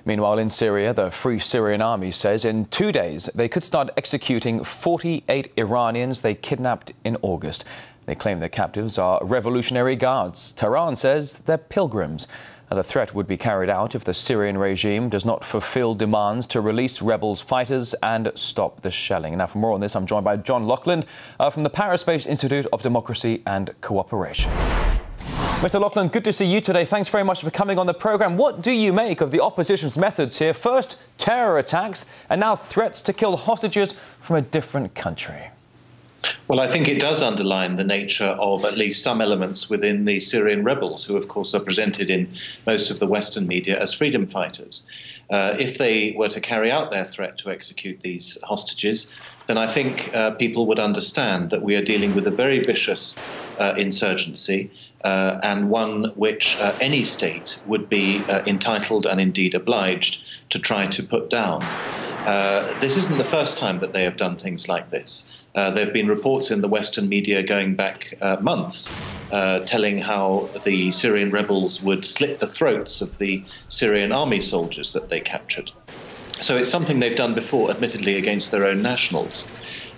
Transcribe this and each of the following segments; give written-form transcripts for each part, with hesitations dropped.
Meanwhile, in Syria, the Free Syrian Army says in 2 days they could start executing 48 Iranians they kidnapped in August. They claim their captives are revolutionary guards. Tehran says they're pilgrims. The threat would be carried out if the Syrian regime does not fulfill demands to release rebels' fighters and stop the shelling. Now, for more on this, I'm joined by John Loughlin from the Paris-based Institute of Democracy and Cooperation. Mr. Loughlin, good to see you today. Thanks very much for coming on the programme. What do you make of the opposition's methods here? First, terror attacks, and now threats to kill hostages from a different country. Well, I think it does underline the nature of at least some elements within the Syrian rebels, who, of course, are presented in most of the Western media as freedom fighters. If they were to carry out their threat to execute these hostages, then I think people would understand that we are dealing with a very vicious insurgency and one which any state would be entitled and indeed obliged to try to put down. This isn't the first time that they have done things like this. There have been reports in the Western media going back months telling how the Syrian rebels would slit the throats of the Syrian army soldiers that they captured. So it's something they've done before, admittedly against their own nationals.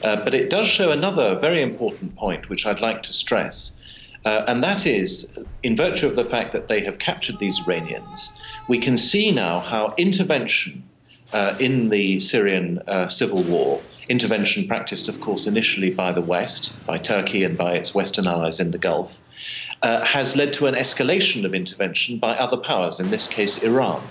But it does show another very important point, which I'd like to stress, and that is, in virtue of the fact that they have captured these Iranians, we can see now how intervention in the Syrian civil war, intervention practiced, of course, initially by the West, by Turkey and by its Western allies in the Gulf, has led to an escalation of intervention by other powers, in this case Iran.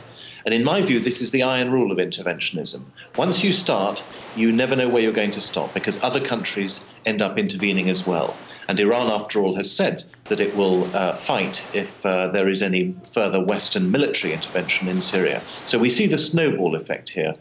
And in my view, this is the iron rule of interventionism. Once you start, you never know where you're going to stop, because other countries end up intervening as well. And Iran, after all, has said that it will fight if there is any further Western military intervention in Syria. So we see the snowball effect here,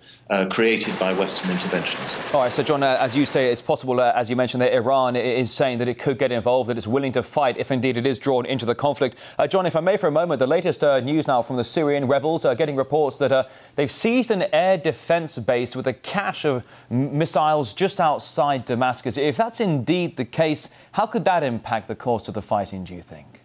created by Western interventions. All right, so John, as you say, it's possible, as you mentioned, that Iran is saying that it could get involved, that it's willing to fight if indeed it is drawn into the conflict. John, if I may for a moment, the latest news now from the Syrian rebels getting reports that they've seized an air defence base with a cache of missiles just outside Damascus. If that's indeed the case, how could that impact the course of the fighting, do you think?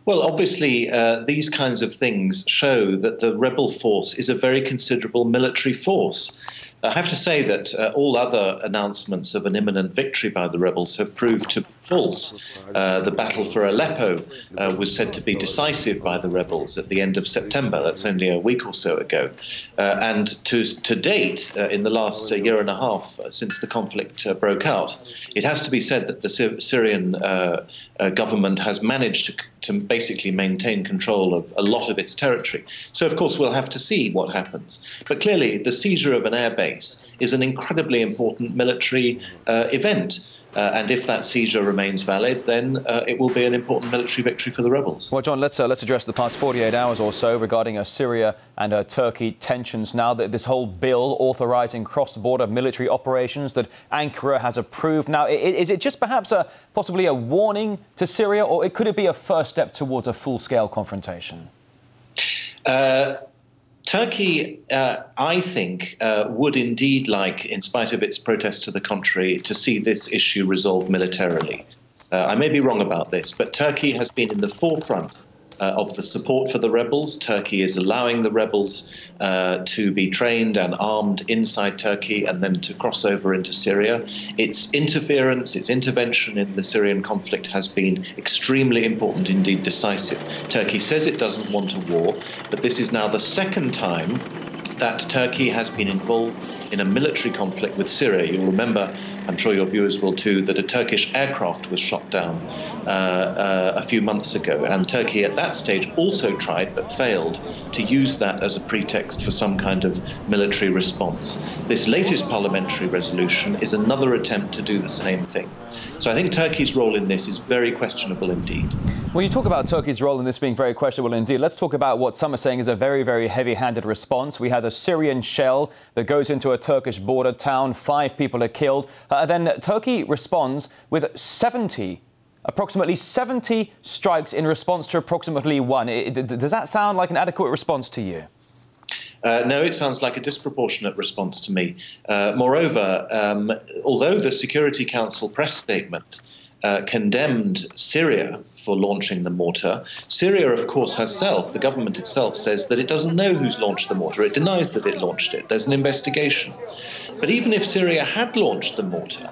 Well, obviously, these kinds of things show that the rebel force is a very considerable military force. I have to say that all other announcements of an imminent victory by the rebels have proved to be false. The battle for Aleppo was said to be decisive by the rebels at the end of September. That's only a week or so ago. And to date, in the last year and a half since the conflict broke out, it has to be said that the Syrian government has managed to basically maintain control of a lot of its territory. So, of course, we'll have to see what happens. But clearly, the seizure of an airbase is an incredibly important military event. And if that seizure remains valid, then it will be an important military victory for the rebels. Well, John, let's address the past 48 hours or so regarding Syria and Turkey tensions now that this whole bill authorising cross-border military operations that Ankara has approved. Now, is it just perhaps possibly a warning to Syria, or could it be a first step towards a full-scale confrontation? Turkey, I think, would indeed like, in spite of its protests to the contrary, to see this issue resolved militarily. I may be wrong about this, but Turkey has been in the forefront of the support for the rebels. Turkey is allowing the rebels to be trained and armed inside Turkey and then to cross over into Syria. Its interference, its intervention in the Syrian conflict has been extremely important, indeed decisive. Turkey says it doesn't want a war, but this is now the second time that Turkey has been involved in a military conflict with Syria. You'll remember, I'm sure your viewers will too, that a Turkish aircraft was shot down a few months ago. And Turkey at that stage also tried, but failed, to use that as a pretext for some kind of military response. This latest parliamentary resolution is another attempt to do the same thing. So I think Turkey's role in this is very questionable indeed. When you talk about Turkey's role in this being very questionable indeed, let's talk about what some are saying is a very, very heavy-handed response. We had a Syrian shell that goes into a Turkish border town. 5 people are killed. Then Turkey responds with approximately 70 strikes in response to approximately 1. Does that sound like an adequate response to you? No, it sounds like a disproportionate response to me. Moreover, although the Security Council press statement condemned Syria for launching the mortar. Syria, of course, herself, the government itself, says that it doesn't know who's launched the mortar. It denies that it launched it. There's an investigation. But even if Syria had launched the mortar,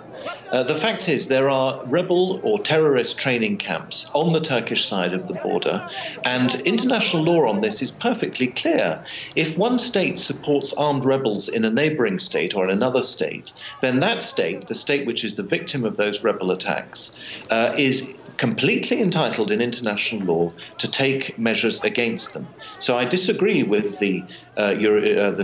the fact is there are rebel or terrorist training camps on the Turkish side of the border, and international law on this is perfectly clear. If one state supports armed rebels in a neighboring state or in another state, then that state, the state which is the victim of those rebel attacks, is completely entitled in international law to take measures against them. So I disagree with the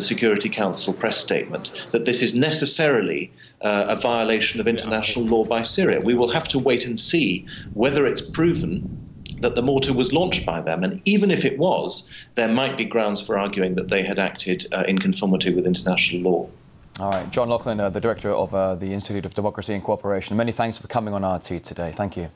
Security Council press statement that this is necessarily a violation of international law by Syria. We will have to wait and see whether it's proven that the mortar was launched by them. And even if it was, there might be grounds for arguing that they had acted in conformity with international law. All right, John Laughlin, the director of the Institute of Democracy and Cooperation. Many thanks for coming on RT today. Thank you.